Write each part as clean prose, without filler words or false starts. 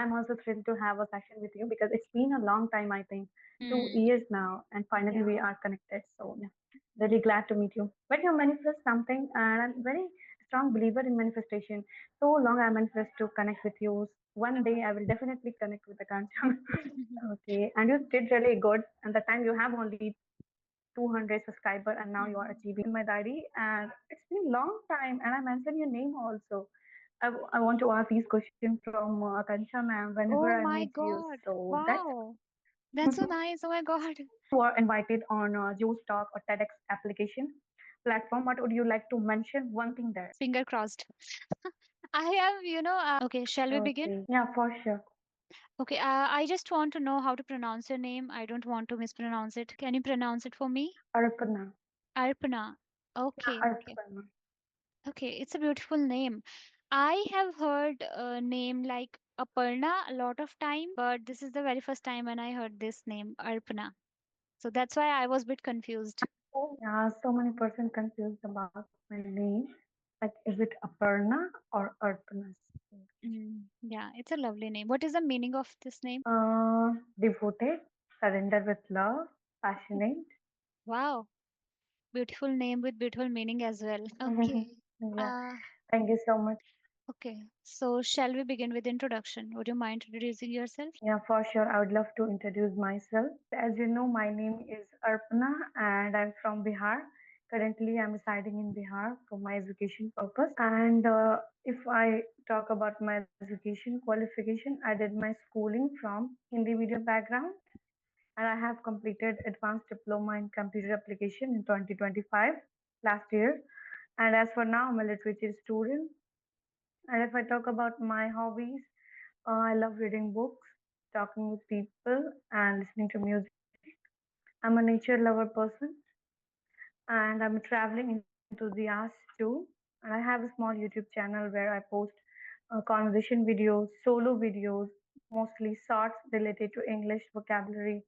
I'm also thrilled to have a session with you because it's been a long time, I think, two Hmm. years now, and finally we Yeah. are connected. So, yeah, really Hmm. glad to meet you. When you manifest something, and I'm very strong believer in manifestation. So long I manifest to connect with you. One day I will definitely connect with the Kanchana. Okay, and you did really good. And the time you have only 200 subscriber, and now you are Hmm. achieving my diary. And it's been long time, and I mentioned your name also. I want to ask these questions from Akansha ma'am whenever Oh I my meet you. God. So that Wow. That's so nice. Oh my God. you are invited on Juice Talk or TEDx application platform. What would you like to mention? One thing there. Finger crossed. I have, okay, shall we begin? Okay. Yeah, for sure. Okay, I just want to know how to pronounce your name. I don't want to mispronounce it. Can you pronounce it for me? Arpana. Arpana. Okay, Yeah, okay. Arpana. Okay, it's a beautiful name. I have heard a name like Aparna a lot of time, but this is the very first time when I heard this name, Arpana. So that's why I was a bit confused. Oh, yeah, so many person confused about my name. Like, is it Aparna or Arpana? Yeah, it's a lovely name. What is the meaning of this name? Devoted, surrender with love, passionate. Wow, beautiful name with beautiful meaning as well. Okay. Yeah, Uh, thank you so much. okay. So shall we begin with introduction? Would you mind introducing yourself? Yeah, for sure. I would love to introduce myself. As you know, my name is Arpana and I'm from Bihar. Currently, I'm residing in Bihar for my education purpose. And if I talk about my education qualification, I did my schooling from Hindi medium background and I have completed advanced diploma in computer application in 2025 last year. And as for now, I'm a literature student. And if I talk about my hobbies, I love reading books, talking with people, and listening to music. I'm a nature lover person, and I'm a traveling enthusiast too. And I have a small YouTube channel where I post conversation videos, solo videos, mostly shorts related to English vocabulary.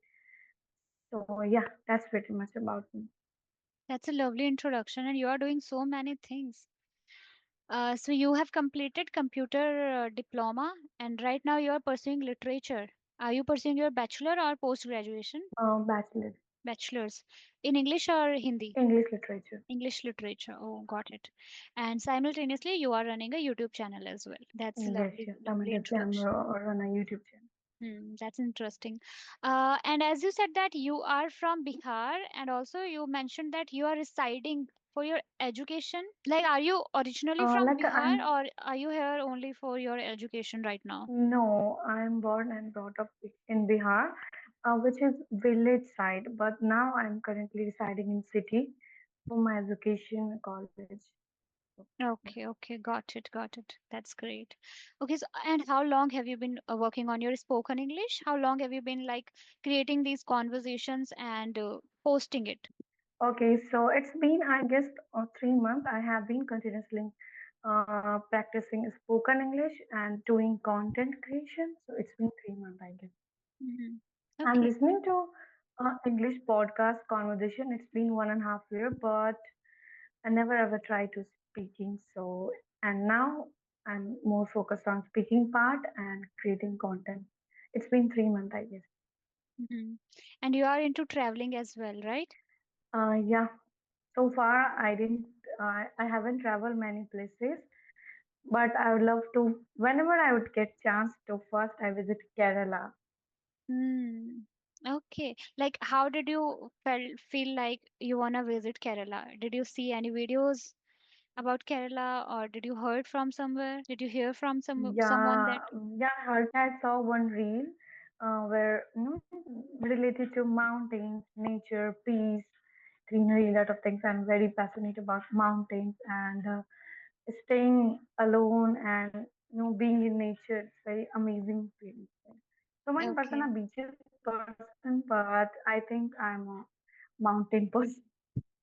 So yeah, that's pretty much about me. That's a lovely introduction, and you are doing so many things. So you have completed computer diploma, and right now you are pursuing literature. Are you pursuing your bachelor or post graduation? Bachelor, Bachelor's in English or Hindi? English literature. English literature. Oh, got it. And simultaneously, you are running a YouTube channel as well. That's Yes, lovely, yes. lovely Simultaneously, I'm introduction. on a YouTube channel. That's interesting. And as you said that you are from Bihar, and also you mentioned that you are residing for your education. Like, are you originally from Like Bihar, I'm or are you here only for your education right now? No, I'm born and brought up in Bihar, which is village side, but now I'm currently residing in city for my education college. So, yeah. Okay, okay, got it, got it. That's great. Okay, so and how long have you been working on your spoken English? How long have you been like creating these conversations and posting it? Okay, so it's been, I guess, 3 months. I have been continuously practicing spoken English and doing content creation. So it's been 3 months, I guess. Hmm. I'm Okay. listening to English podcast conversation. It's been 1.5 year, but I never ever tried to speaking. So, and now I'm more focused on speaking part and creating content. It's been 3 months, I guess. Hmm. And you are into traveling as well, right? Yeah. So far, I didn't. I haven't traveled many places, but I would love to. Whenever I would get chance to, first I visit Kerala. Hmm. Okay. Like, how did you feel like you wanna visit Kerala? Did you see any videos about Kerala, or did you heard from somewhere? Did you hear from someone Yeah, that? yeah. I saw one reel where related to mountains, nature, peace, greenery, a lot of things. I'm very passionate about mountains and staying alone and being in nature. It's very amazing feeling. So my person Okay. a beaches person, but I think I'm a mountain person.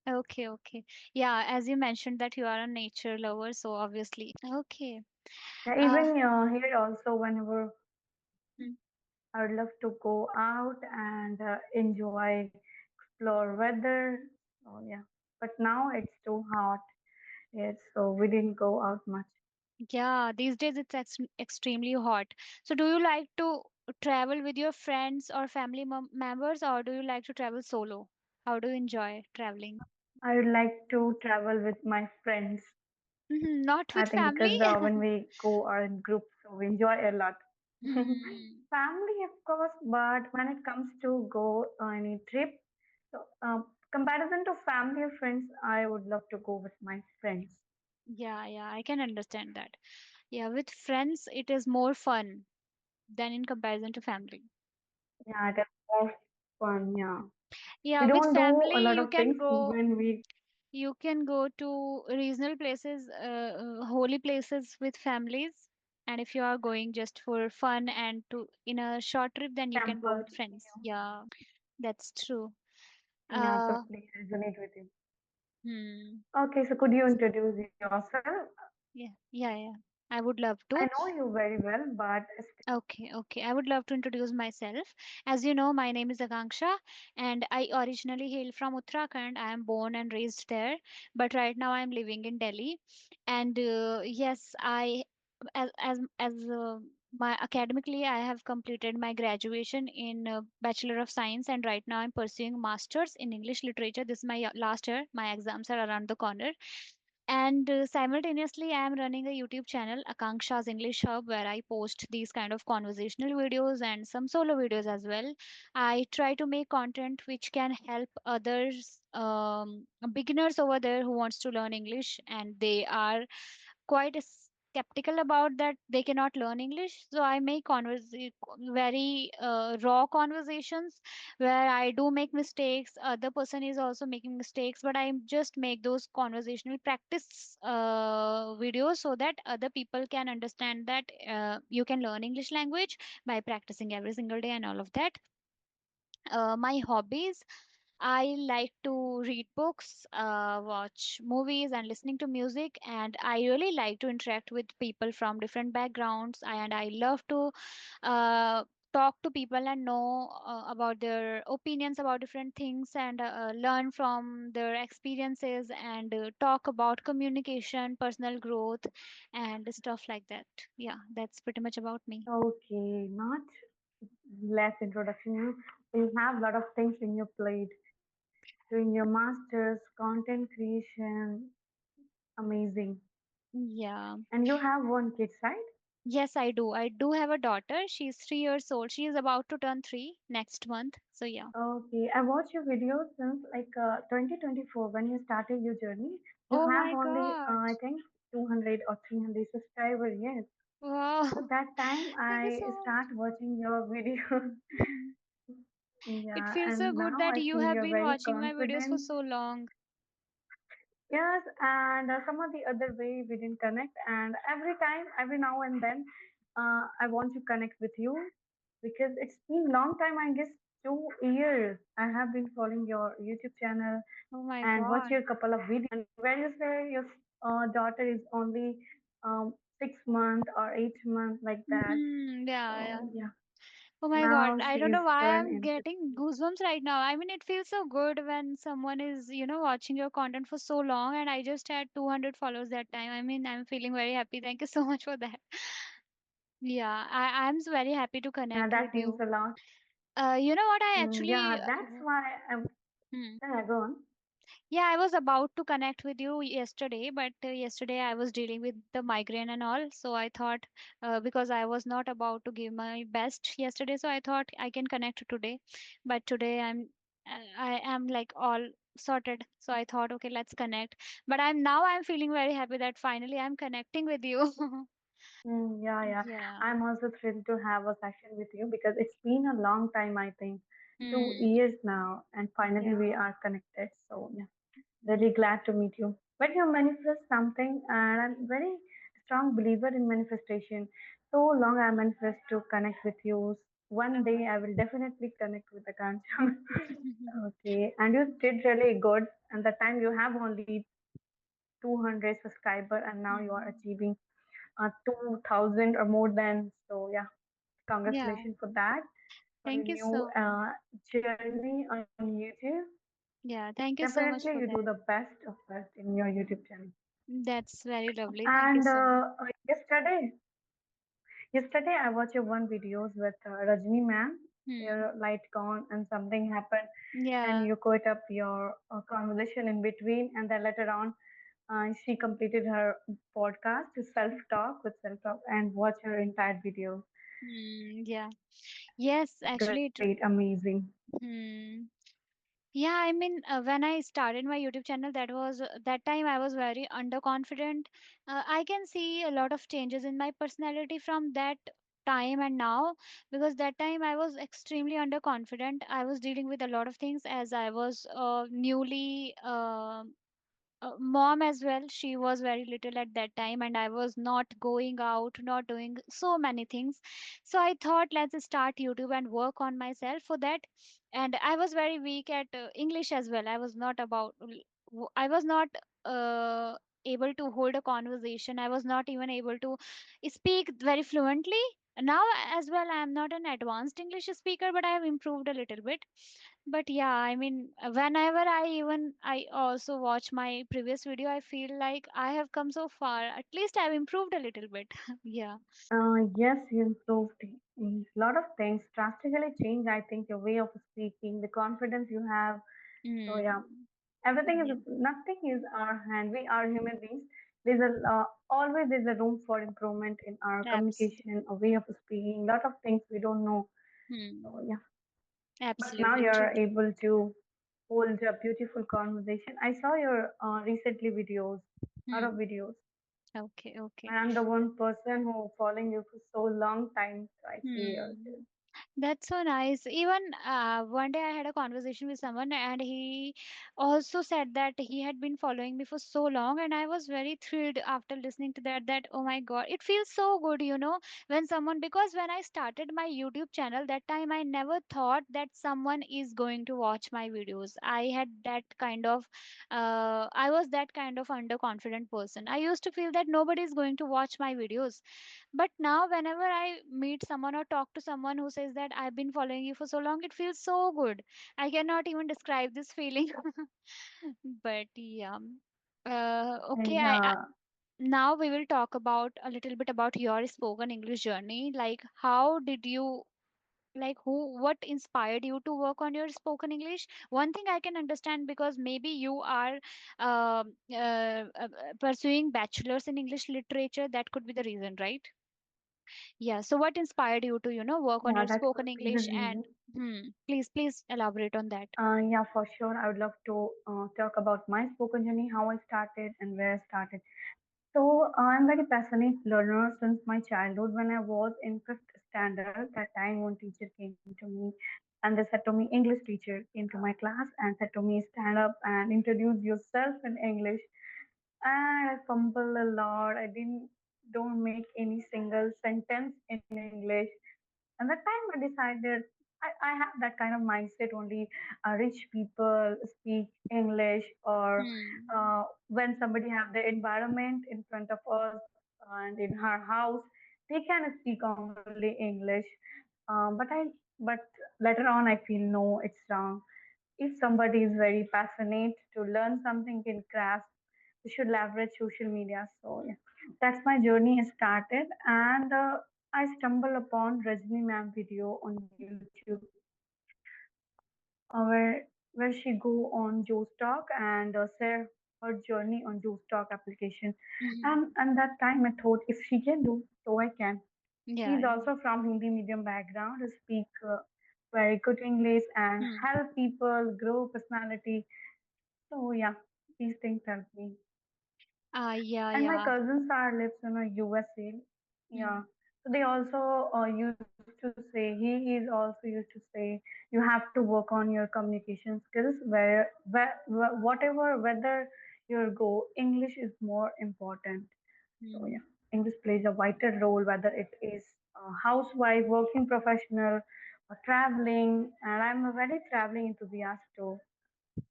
Okay, okay. Yeah, as you mentioned that you are a nature lover, so obviously. Okay. Yeah, Uh, even here also, whenever mm, I would love to go out and enjoy, explore weather. So yeah, but now it's too hot. Yes, so we didn't go out much. Yeah, these days it's extremely hot. So, do you like to travel with your friends or family members, or do you like to travel solo? How do you enjoy traveling? I would like to travel with my friends. Not I with think family? because when we go are in groups, so we enjoy a lot. Hmm. Family, of course, but when it comes to go on any trip, so comparison to family or friends, I would love to go with my friends. Yeah, yeah, I can understand that. Yeah, with friends, it is more fun than in comparison to family. Yeah, it is more fun. Yeah, we Yeah, with don't do a family, lot of things when we you can go to regional places, holy places with families. And if you are going just for fun and to in a short trip, then you can go temple. with friends. Yeah, that's true. Yeah, Uh, totally resonate with you. hmm. Okay, so could you introduce yourself? Yeah, yeah, yeah. I would love I to. know you very well, but Okay, okay. I would love to introduce myself. As you know, my name is Akanksha, and I originally hail from Uttarakhand. I am born and raised there, but right now I am living in Delhi. And yes, as my academically, I have completed my graduation in Bachelor of Science, and right now I'm pursuing Masters in English Literature. This is my last year. My exams are around the corner. And simultaneously, I am running a YouTube channel, Akanksha's English Hub, where I post these kind of conversational videos and some solo videos as well. I try to make content which can help others, beginners over there who wants to learn English, and they are quite skeptical about that they cannot learn English. So I make very raw conversations where I do make mistakes. Other person is also making mistakes, but I just make those conversational practice videos so that other people can understand that you can learn English language by practicing every single day and all of that. My hobbies, I like to read books, watch movies, and listening to music. And I really like to interact with people from different backgrounds. And I love to talk to people and know about their opinions about different things and learn from their experiences and talk about communication, personal growth, and stuff like that. Yeah, that's pretty much about me. okay, not less introduction. You have a lot of things in your plate. Doing your masters, content creation, amazing. Yeah. And you have one kid, right? Yes, I do. I do have a daughter. She's 3 years old. She is about to turn 3 next month. So yeah. Okay, I watch your videos since like 2024 when you started your journey. You Oh have my only God. I think 200 or 300 subscribers. Yes. Wow. So that time Thank you I so much. start watching your videos. Mhm. It Yeah, feels so and good now that I you feel have you're been very watching my videos for confident. so long. Yes, and some of the other way we didn't connect. And every time, every now and then, I want to connect with you because it's been long time. I guess 2 years. I have been following your YouTube channel Oh my and watch God. your couple of videos. And where you say your daughter is only 6 months or 8 months like that. Yeah, yeah. So yeah, Oh my God. now I she don't know is why turned I'm in fifth. getting goosebumps right now. I mean, it feels so good when someone is, watching your content for so long, and I just had 200 followers that time. I mean, I'm feeling very happy. Thank you so much for that. Yeah, I'm very happy to Yeah, connect with that means you. a lot. You know what? I Yeah, actually, that's why I'm. hmm. Yeah, go on. Yeah, I was about to connect with you yesterday, but yesterday I was dealing with the migraine and all. So I thought, because I was not about to give my best yesterday, so I thought I can connect today. But today I am like all sorted. So I thought, okay, let's connect. But I'm feeling very happy that finally I'm connecting with you. Yeah, yeah. Yeah. I'm also thrilled to have a session with you because it's been a long time, I think, two Hmm. years now, and finally we Yeah. are connected. So, yeah, really Yeah. glad to meet you. When you manifest something, and I'm very strong believer in manifestation. So long I manifest to connect with you. One day I will definitely connect with the Kanchana. Okay, and you did really good. And the time you have only 200 subscriber, and now you are Hmm. achieving 2000 or more than. So yeah, Yeah. congratulations for that, for your Thank you new so much. journey on YouTube. Yeah. Thank you so Definitely much for you do that. the best of best in your YouTube channel. That's very lovely. Thank you And so much. yesterday I watched one videos with Rajni ma'am. Hmm. Your light gone and something happened, and Yeah. you quit up your conversation in between, and then later on, she completed her podcast, self talk with self talk, and watch her entire video. Hmm. Yeah. Yes, actually, Great, amazing. hmm. Yeah, I mean, when I started my YouTube channel, that time I was very underconfident. I can see a lot of changes in my personality from that time and now, because that time I was extremely underconfident. I was dealing with a lot of things as I was newly mom as well. She was very little at that time, and I was not going out, not doing so many things. So I thought, let's start YouTube and work on myself for that. And I was very weak at English as well. I was not uh, able to hold a conversation. I was not even able to speak very fluently. Now as well, I am not an advanced English speaker, but I have improved a little bit. But yeah, I mean, whenever I also watch my previous video, I feel like I have come so far. At least I've improved a little bit. Yeah. Yes, you improved a lot of things, drastically changed, I think, your way of speaking, the confidence you have. So, yeah, Mm. everything is, Yeah. nothing is our hand. We are human beings. There's a always there's a room for improvement in our Absolutely. communication, a way of speaking, lot of things we don't know. Hmm. So, yeah, but now Absolutely you're true. able to hold a beautiful conversation. I saw your recently videos, lot of Hmm. videos. Okay. Okay. I'm the one person who following you for so long time. So I see your. Hmm. That's so nice. Even one day I had a conversation with someone, and he also said that he had been following me for so long, and I was very thrilled after listening to that. That, oh my God, it feels so good, when someone, because when I started my YouTube channel, that time I never thought that someone is going to watch my videos. I was that kind of underconfident person. I used to feel that nobody is going to watch my videos, but now, whenever I meet someone or talk to someone who says that I've been following you for so long, it feels so good. I cannot even describe this feeling. But yeah. Okay, Yeah, now we will talk about a little bit about your spoken English journey. Like, how did you, what inspired you to work on your spoken English? One thing I can understand, because maybe you are pursuing bachelor's in English literature. That could be the reason, right? Yeah. So what inspired you to, work on yeah, your that spoken could be the English? And reason. please elaborate on that. Yeah, for sure. I would love to talk about my spoken journey, how I started and where I started. So I'm very passionate learner since my childhood. When I was in fifth standard, that time one teacher came to me and they said to me, English teacher came to my class and said to me, stand up and introduce yourself in English. And I fumble a lot. I didn't don't make any single sentence in English. And that time I decided I have that kind of mindset only rich people speak English, or Hmm. when somebody have the environment in front of us and in her house, they can speak only English. But later on I feel no, it's wrong. If somebody is very passionate to learn something in craft, we should leverage social media. So yeah, that's my journey started, and I stumbled upon Rajni ma'am video on YouTube, where she go on Joestock and share her journey on Joestock application. Hmm. And that time I thought, if she can do, so I can. Yeah. She's Yeah. also from Hindi medium background, speak very good English and Hmm. help people grow personality. So yeah, these things help me. Yeah. And my Yeah. cousins are lives in a USA. Hmm. Yeah. So they also used to say, he is also used to say, you have to work on your communication skills whatever, whether you go, English is more important. So Hmm. yeah, English plays a vital role, whether it is a housewife, working professional, or traveling. And I'm a very traveling enthusiast too.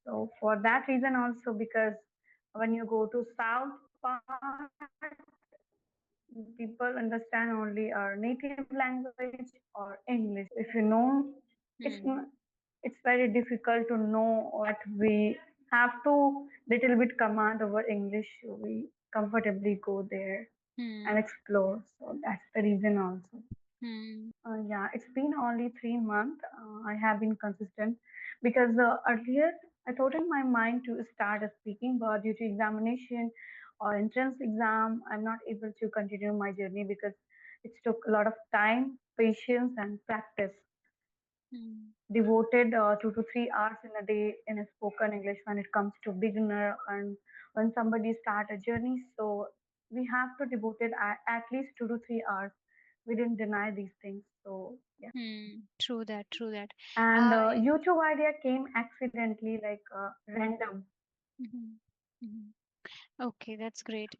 So for that reason also, because when you go to south part, people understand only our native language or English. So if you know, it's Hmm. it's very difficult to know what we have to little bit command over English. comfortably go there and Hmm. explore. So that's the reason also. Hmm. Yeah, it's been only 3 months. I have been consistent because earlier I thought in my mind to start speaking, but due to examination or entrance exam, I'm not able to continue my journey because it took a lot of time, patience, and practice. Hmm. Devoted 2 to 3 hours in a day in a spoken English when it comes to beginner and when somebody start a journey. So we have to devote it at least 2 to 3 hours. We didn't deny these things. So yeah. Hmm. True that. True that. And I. YouTube idea came accidentally, like random. Mhm. Mhm. Okay, that's great.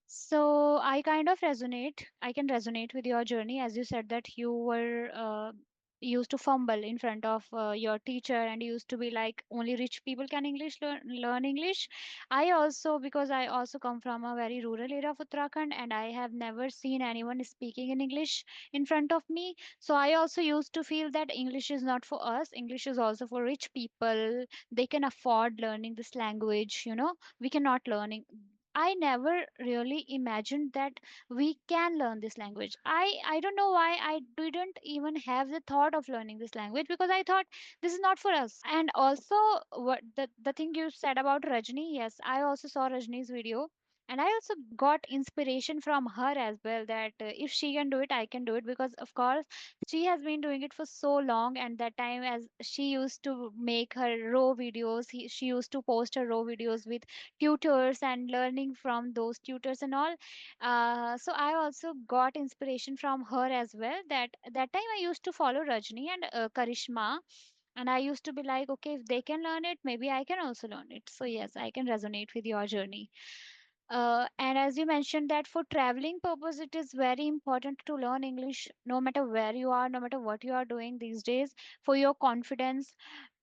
So I kind of resonate. I can resonate with your journey, as you said that you were used to fumble in front of your teacher, and used to be like only rich people can learn English. I also, because I also come from a very rural area of Uttarakhand, and I have never seen anyone speaking in English in front of me. So I also used to feel that English is not for us. English is also for rich people. They can afford learning this language. We cannot learn. I never really imagined that we can learn this language. I don't know why I didn't even have the thought of learning this language, because I thought this is not for us. And also, what the thing you said about Rajni, yes, I also saw Rajni's video. And I also got inspiration from her as well, that if she can do it, I can do it, because of course she has been doing it for so long. And that time, as she used to make her raw videos, she used to post her raw videos with tutors and learning from those tutors and all. So I also got inspiration from her as well. That time I used to follow Rajni and Karishma, and I used to be like, okay, if they can learn it, maybe I can also learn it. So yes, I can resonate with your journey. And as you mentioned that for traveling purpose, it is very important to learn English, no matter where you are, no matter what you are doing these days, for your confidence,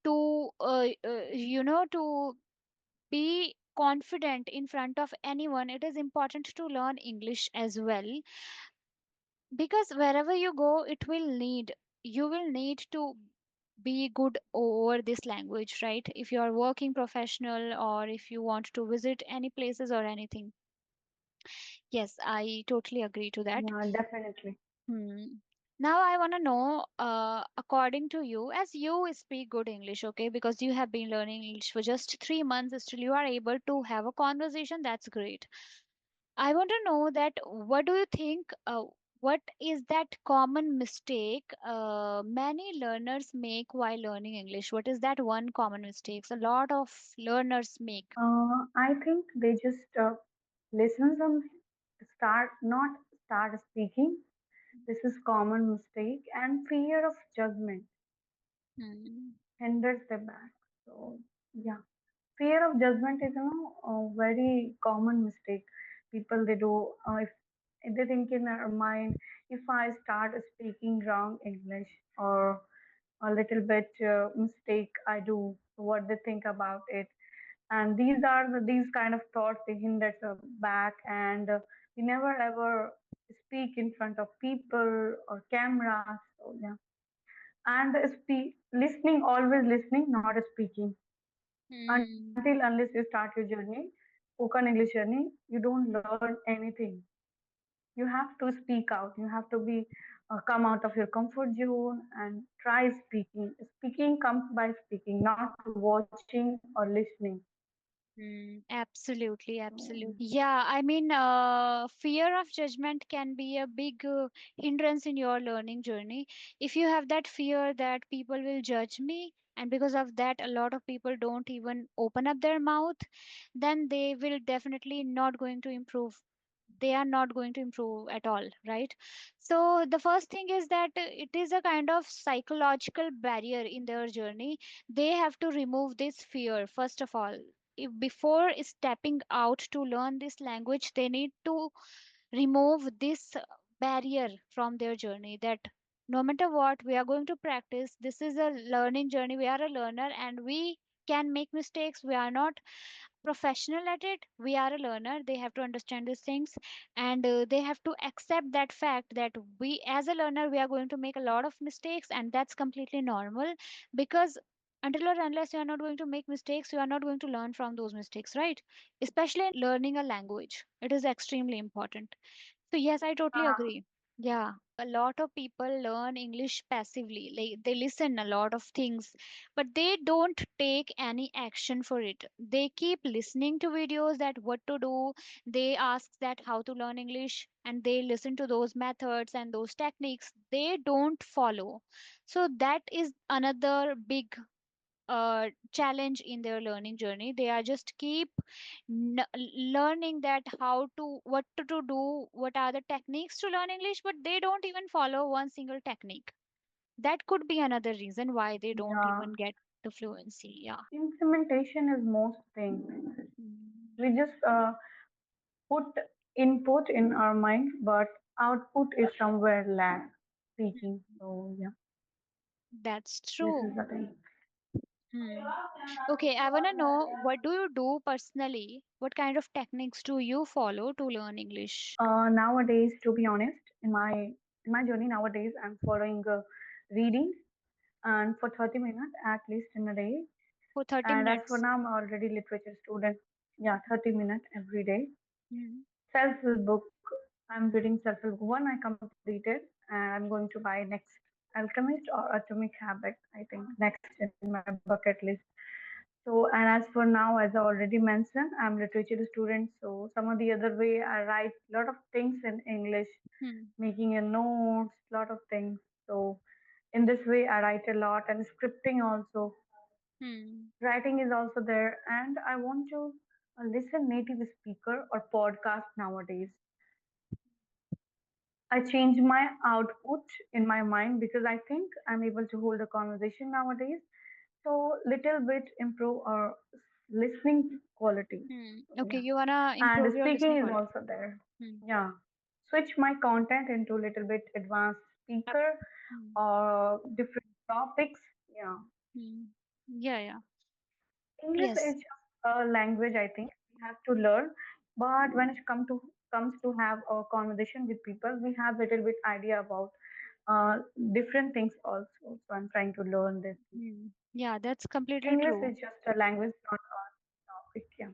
to to be confident in front of anyone. It is important to learn English as well, because wherever you go, you will need to be good over this language, right? If you are working professional, or if you want to visit any places or anything. Yes, I totally agree to that. Yeah, definitely. Hmm. Now I want to know, according to you, as you speak good English, okay, because you have been learning English for just 3 months, still you are able to have a conversation. That's great. I want to know that what do you think? What is that common mistake many learners make while learning English? What is that one common mistake a lot of learners make? I think they just listen some start not start speaking. This is common mistake and fear of judgment Hmm. hinders them back. So yeah, fear of judgment is a very common mistake people they do. If they think in their mind, if I start speaking wrong English or a little bit mistake I do, what they think about it, and these kind of thoughts they hinder us back, and we never ever speak in front of people or cameras. So yeah, and listening, always listening, not speaking. Until Hmm. unless you start your journey, spoken English journey, you don't learn anything. You have to speak out. You have to be come out of your comfort zone and try speaking. Speaking comes by speaking, not watching or listening. Absolutely, So, absolutely. Yeah, I mean, fear of judgment can be a big hindrance in your learning journey. If you have that fear that people will judge me, and because of that, a lot of people don't even open up their mouth, then they will definitely not going to improve. They are not going to improve at all, right? So the first thing is that it is a kind of psychological barrier in their journey. They have to remove this fear first of all. If before stepping out to learn this language, they need to remove this barrier from their journey, that no matter what we are going to practice, this is a learning journey. We are a learner and we can make mistakes. We are not professional at it. We are a learner. They have to understand these things, and they have to accept that fact that we, as a learner, we are going to make a lot of mistakes, and that's completely normal. Because Until or unless you are not going to make mistakes, you are not going to learn from those mistakes, right? Especially in learning a language, it is extremely important. So yes, I totally Yeah, agree. Yeah, a lot of people learn English passively. Like they listen a lot of things, but they don't take any action for it. They keep listening to videos that what to do. They ask that how to learn English, and they listen to those methods and those techniques. They don't follow. So that is another big challenge in their learning journey. They are just keep learning that how to what to do, what are the techniques to learn English, but they don't even follow one single technique. That could be another reason why they don't yeah. even get the fluency. Yeah. Implementation is most things. Mm. We just put input in our mind, but output is somewhere lack speaking. So yeah, That's this true. is the thing. Hmm. Okay, I want to know, what do you do personally? What kind of techniques do you follow to learn English? Nowadays, to be honest, in my journey nowadays, I'm following readings and for 30 minutes at least in a day. For 30 And as for minutes. now, I'm already literature student. Yeah, 30 minutes every day. Hmm. Self-help book. I'm reading self-help book. One I completed, and I'm going to buy next Alchemist or Atomic Habit. I think next in my bucket list. So, and as for now, as I already mentioned, I'm literature student. So, some of the other way, I write a lot of things in English, Hmm. making a notes, lot of things. So, in this way, I write a lot, and scripting also. Hmm. Writing is also there, and I want to listen native speaker or podcast nowadays. I change my output in my mind because I think I'm able to hold a conversation nowadays. So little bit improve our listening quality. Hmm. So Okay, yeah, you wanna and improve your listening speaking is quality. also there. Hmm. Yeah, switch my content into little bit advanced speaker Hmm. or different topics. Yeah, Hmm. Yeah, yeah. English Yes. is just a language. I think we have to learn, but when it comes to have a conversation with people, we have little bit idea about uh, different things also. So I'm trying to learn this. Hmm. Yeah, that's completely English true. is just a language, not a topic. Yeah,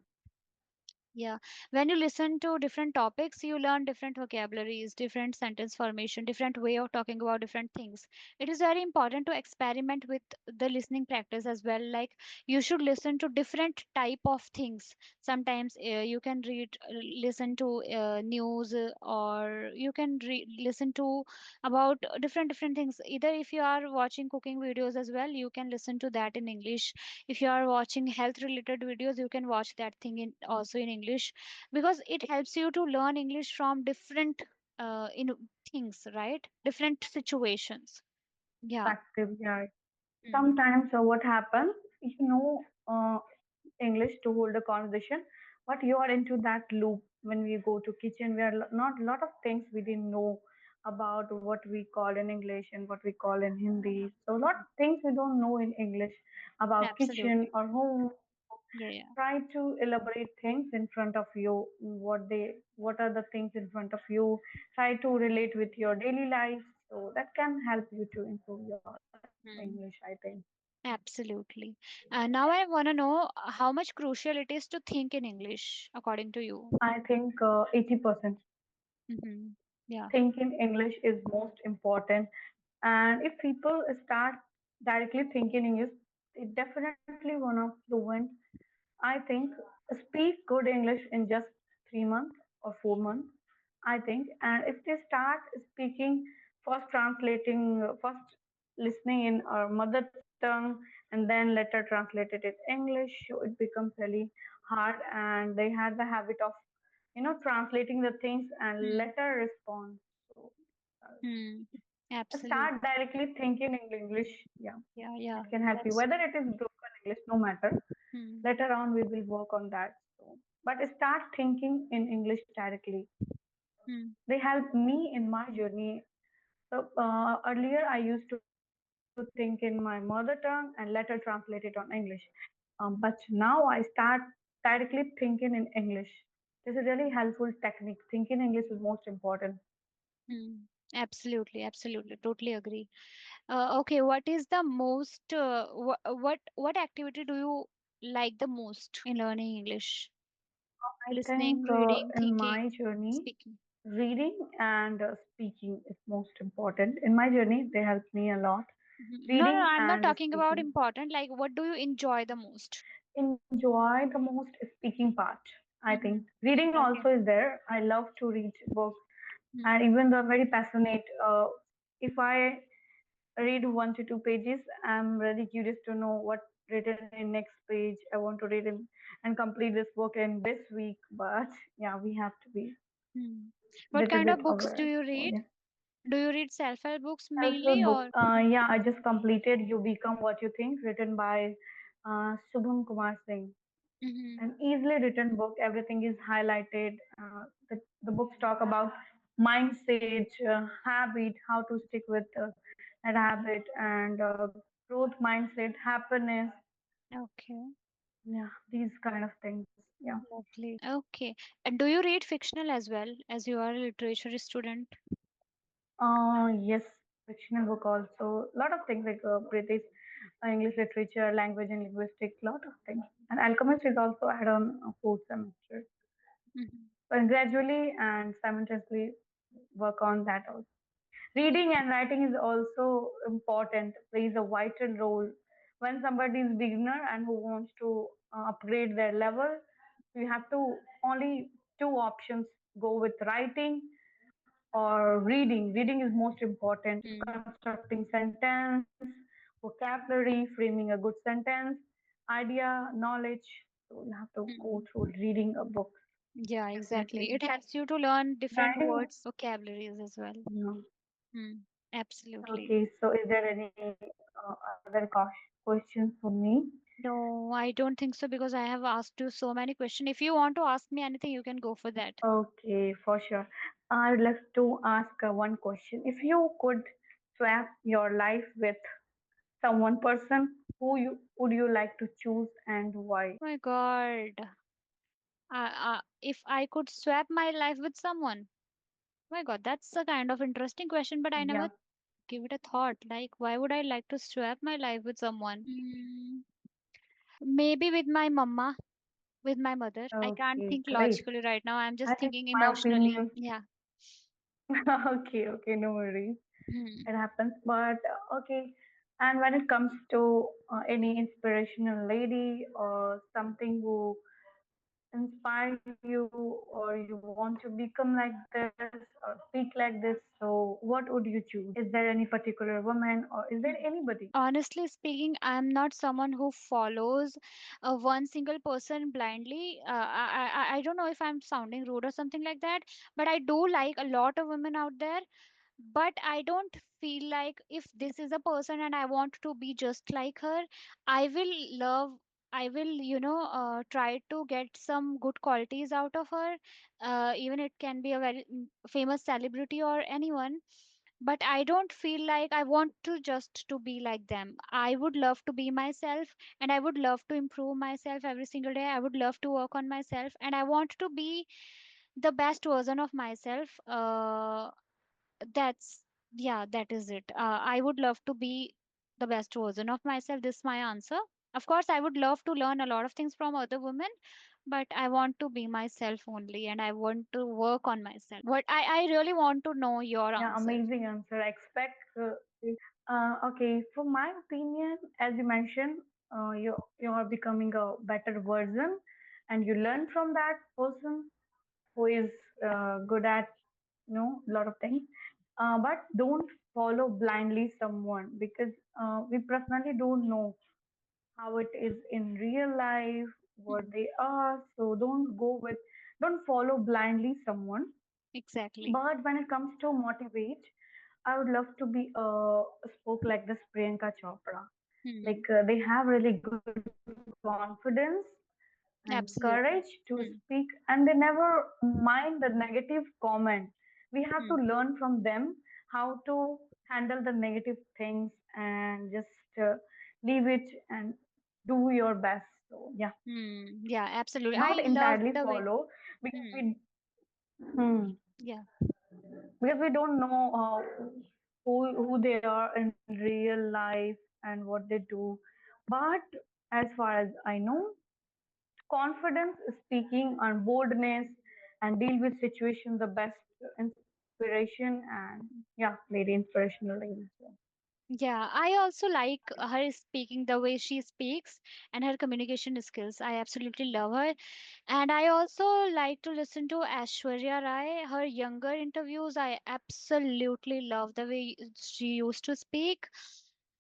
Yeah, when you listen to different topics, you learn different vocabularies, different sentence formation, different way of talking about different things. It is very important to experiment with the listening practice as well. Like you should listen to different type of things. Sometimes you can listen to news, or you can listen to about different things. Either if you are watching cooking videos as well, you can listen to that in English. If you are watching health related videos, you can watch that thing in also in English, because it helps you to learn English from different in things, right? Different situations. Yeah. perspective. Yeah. Hmm. Sometimes what happens, you know, English to hold a conversation, but you are into that loop. When we go to kitchen, we are not lot of things we didn't know about what we call in English and what we call in Hindi. So a lot of things we don't know in English about kitchen Absolutely. or home. Yeah, yeah. Try to elaborate things in front of you. What are the things in front of you? Try to relate with your daily life. So that can help you to improve your English, I Hmm. think. Absolutely. Now I want to know how much crucial it is to think in English according to you. I think 80% Hmm. Yeah. think in English is most important. And if people start directly thinking English, it definitely one of fluent. I think speak good English in just 3 months or 4 months. I think, and if they start speaking, first translating, first listening in our mother tongue, and then later translated it English, so it becomes really hard, and they had the habit of, translating the things and Hmm. later respond. So Hmm. Absolutely. start directly thinking in English. Yeah, Yeah, yeah. it can help you. That's Whether it is broken English, no matter. hmm. Later on, we will work on that. So, but start thinking in English directly. Hmm. They help me in my journey. So earlier, I used to think in my mother tongue and later translate it on English. But now I start directly thinking in English. This is really helpful technique. Thinking English is most important. Hmm. Absolutely, absolutely. Totally agree. Okay, what is the most what activity do you like the most in learning English? I Listening, think reading, in thinking, my journey, speaking. reading and speaking is most important. In my journey, they help me a lot. No, no, Reading I'm not and talking about speaking. important. Like, what do you enjoy the most? Enjoy the most speaking part. I Mm-hmm. think reading Okay. also is there. I love to read books, and Hmm. even though I'm very passionate, if I read 1 to 2 pages, I'm really curious to know what written in next page. I want to read in and complete this book in this week. But yeah, we have to be Hmm. What little kind bit of books do aware. you So read? yeah. Do you read self-help books mainly Self-help book. or? Yeah, I just completed You Become What You Think, written by Subham Kumar Singh. Mm-hmm. An easily written book. Everything is highlighted. The books talk about mindset, habit, how to stick with that habit, and growth mindset, happiness. Okay, Yeah, these kind of things. Yeah. lovely. Okay. And do you read fictional as well, as you are a literature student? Yes, fictional book also. Lot of things like British, English literature, language and linguistics. Lot of things. And Alchemist is also add on fourth semester. Mm-hmm. But gradually and simultaneously work on that also. Reading and writing is also important, plays a vital role. When somebody is beginner and who wants to upgrade their level, you have to only two options, go with writing or reading. Reading is most important, constructing sentence, vocabulary, framing a good sentence, idea, knowledge. So you have to go Mm-hmm. through reading a book, Yeah, exactly. definitely. It helps you to learn different Writing, words, vocabularies as well. no. Hmm. Absolutely. Okay, so is there any other questions for me? No, I don't think so because I have asked you so many questions. If you want to ask me anything, you can go for that. Okay, for sure. I would like to ask one question. If you could swap your life with someone person, who you would you like to choose and why? My God. If I could swap my life with someone, my God, that's a kind of interesting question, but I never Yeah. give it a thought. Like, why would I like to swap my life with someone? Maybe with my mama, with my mother. I can't Okay, think great. logically right now. I'm I just think thinking my emotionally. opinion. Yeah. Okay, okay, no worries. Hmm. It happens. But okay. And when it comes to any inspirational lady or something who inspire you or you want to become like this or speak like this, so what would you choose? Is there any particular woman or is there anybody? Honestly speaking, I'm not someone who follows one single person blindly. I don't know if I'm sounding rude or something like that, but I do like a lot of women out there. But I don't feel like if this is a person and I want to be just like her, I will love. I will, try to get some good qualities out of her. Even it can be a very famous celebrity or anyone, but I don't feel like I want to just to be like them. I would love to be myself, and I would love to improve myself every single day. I would love to work on myself, and I want to be the best version of myself. That's Yeah, that is it. I would love to be the best version of myself. This is my answer. Of course, I would love to learn a lot of things from other women, but I want to be myself only, and I want to work on myself. I really want to know your Yeah, answer. amazing answer. I expect okay, for my opinion, as you mentioned, you are becoming a better version, and you learn from that person who is good at a lot of things. But don't follow blindly someone because we personally don't know how it is in real life, what Hmm. they are. So don't follow blindly someone. Exactly. But when it comes to motivate, I would love to be spoke like this Priyanka Chopra. Like Hmm. they have really good confidence and courage to Absolutely. speak, Hmm. and they never mind the negative comment. We have to Hmm. learn from them how to handle the negative things and just leave it and do your best. So yeah, Hmm. Yeah, absolutely. not I love entirely the way. follow because Hmm. we hmm, Yeah. because we don't know. who they are in real life and what they do. But as far as I know, confidence, speaking, and boldness, and deal with situation the best inspiration, and yeah, very inspirational as well. Yeah, I also like her speaking, the way she speaks, and her communication skills. I absolutely love her. And I also like to listen to Aishwarya Rai, her younger interviews. I absolutely love the way she used to speak.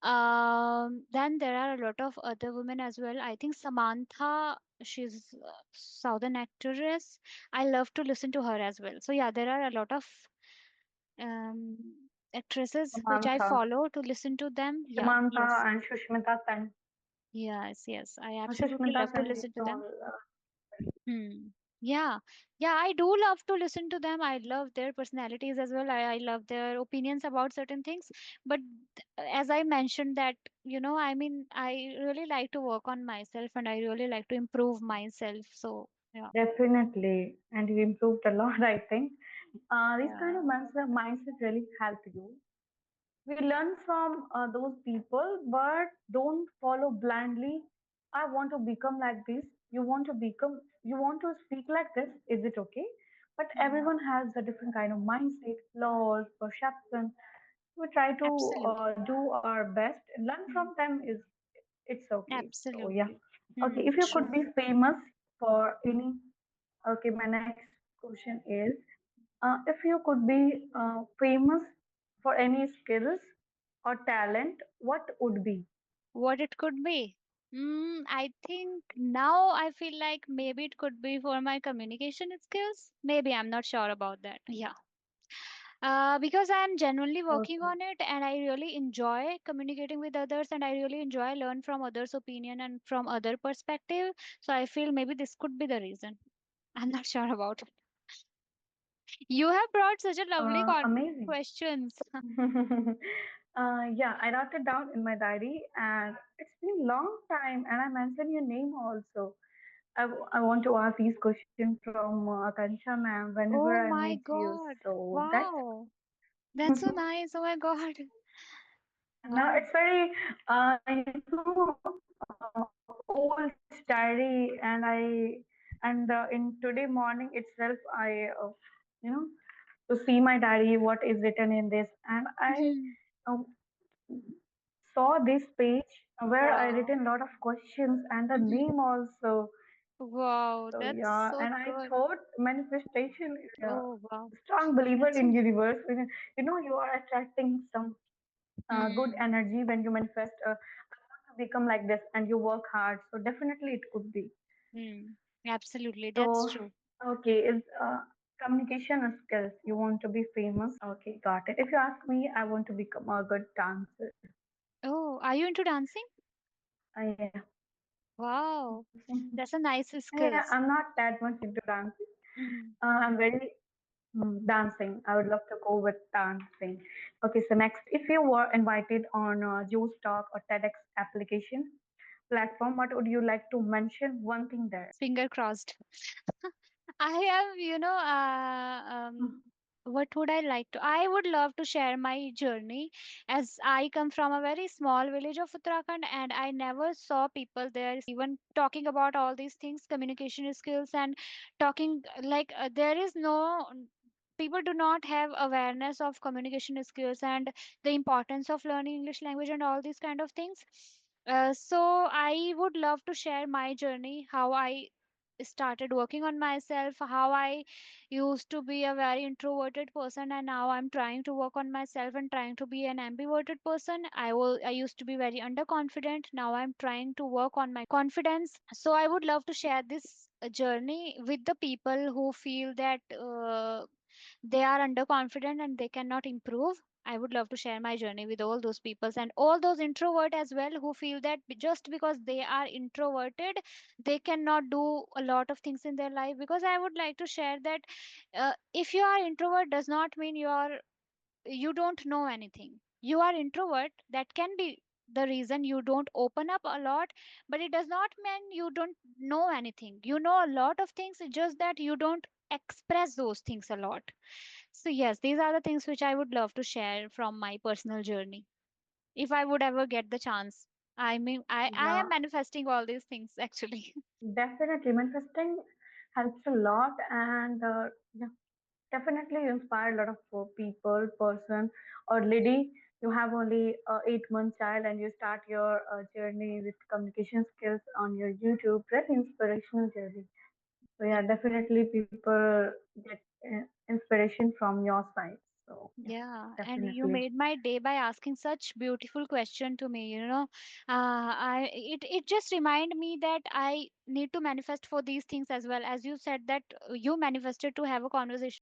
Then there are a lot of other women as well. I think Samantha, she's a Southern actress. I love to listen to her as well. So yeah, there are a lot of actresses which I Samantha, follow to listen to them. Yeah, Samantha yes, and Shushmita Sen. yes, yes. I absolutely Shushmita love to Sen listen is to them. all. Hmm. Yeah, yeah, I do love to listen to them. I love their personalities as well. I love their opinions about certain things. But as I mentioned that, I mean, I really like to work on myself and I really like to improve myself. So, yeah, Definitely, and you improved a lot, I think. This kind yeah, of mindset really help you. We learn from those people, but don't follow blindly. I want to become like this. You want to speak like this. Is it okay? But hmm, everyone has a different kind of mindset, flaws, perception. We try to absolutely. do our best. Learn Hmm, from them is it's okay. So yeah. absolutely. Okay, Hmm, if you could true. be famous for any. Okay, my next question is, if you could be famous for any skills or talent, what would be? What it could be? I think now I feel like maybe it could be for my communication skills. Maybe I'm not sure about that. Yeah. Because I am genuinely working Okay, on it and I really enjoy communicating with others and I really enjoy learn from others' opinion and from other perspective. So I feel maybe this could be the reason. I'm not sure about it. You have brought such a lovely amazing. questions. Yeah, I wrote it down in my diary, and it's been a long time, and I mentioned your name also. I want to ask these questions from Akansha ma'am whenever Oh I my meet you. God. So that's Wow. That's so nice. Oh my God. now Wow. it's very old diary, and in today morning itself you know to see my diary what is written in this, and I uh, saw this page where I Wow. written a lot of questions and the Mhm. name also. Wow, So that's yeah, so and I good. thought manifestation is a Oh, wow. strong believer That's so in universe. You are attracting some good hmm. energy when you manifest. Become like this and you work hard, so definitely it could be. Hmm. Absolutely, that's So true. okay, is communication skills, you want to be famous? Okay, got it. If you ask me, I want to become a good dancer. Oh, are you into dancing? Yeah. Wow, that's a nice Yeah, skills. I'm not that much into dancing. Hmm. I'm very dancing. I would love to go with dancing. Okay, so next, if you were invited on Juice Talk or TEDx application platform, what would you like to mention one thing there? Finger crossed. I am, what would I like to? I would love to share my journey as I come from a very small village of Uttarakhand and I never saw people there even talking about all these things, communication skills and talking like there is no people do not have awareness of communication skills and the importance of learning English language and all these kind of things. So I would love to share my journey, how I started working on myself, how I used to be a very introverted person and now I'm trying to work on myself and trying to be an ambiverted person. I used to be very underconfident. Now I'm trying to work on my confidence. So I would love to share this journey with the people who feel that they are underconfident and they cannot improve. I would love to share my journey with all those people and all those introvert as well who feel that just because they are introverted, they cannot do a lot of things in their life. Because I would like to share that if you are introvert does not mean you don't know anything. You are introvert. That can be the reason you don't open up a lot, but it does not mean you don't know anything. You know a lot of things. It's just that you don't express those things a lot. So yes, these are the things which I would love to share from my personal journey. If I would ever get the chance. I mean, I Yeah, am manifesting all these things actually. definitely. Manifesting helps a lot, and yeah, definitely you inspire a lot of people, person, or lady. You have only 8 month child, and you start your journey with communication skills on your YouTube. Very inspirational journey. So yeah, definitely people get inspiration from your side. So yeah, Yeah, and you definitely. made my day by asking such beautiful question to me, you know. It just remind me that I need to manifest for these things as well. As you said that you manifested to have a conversation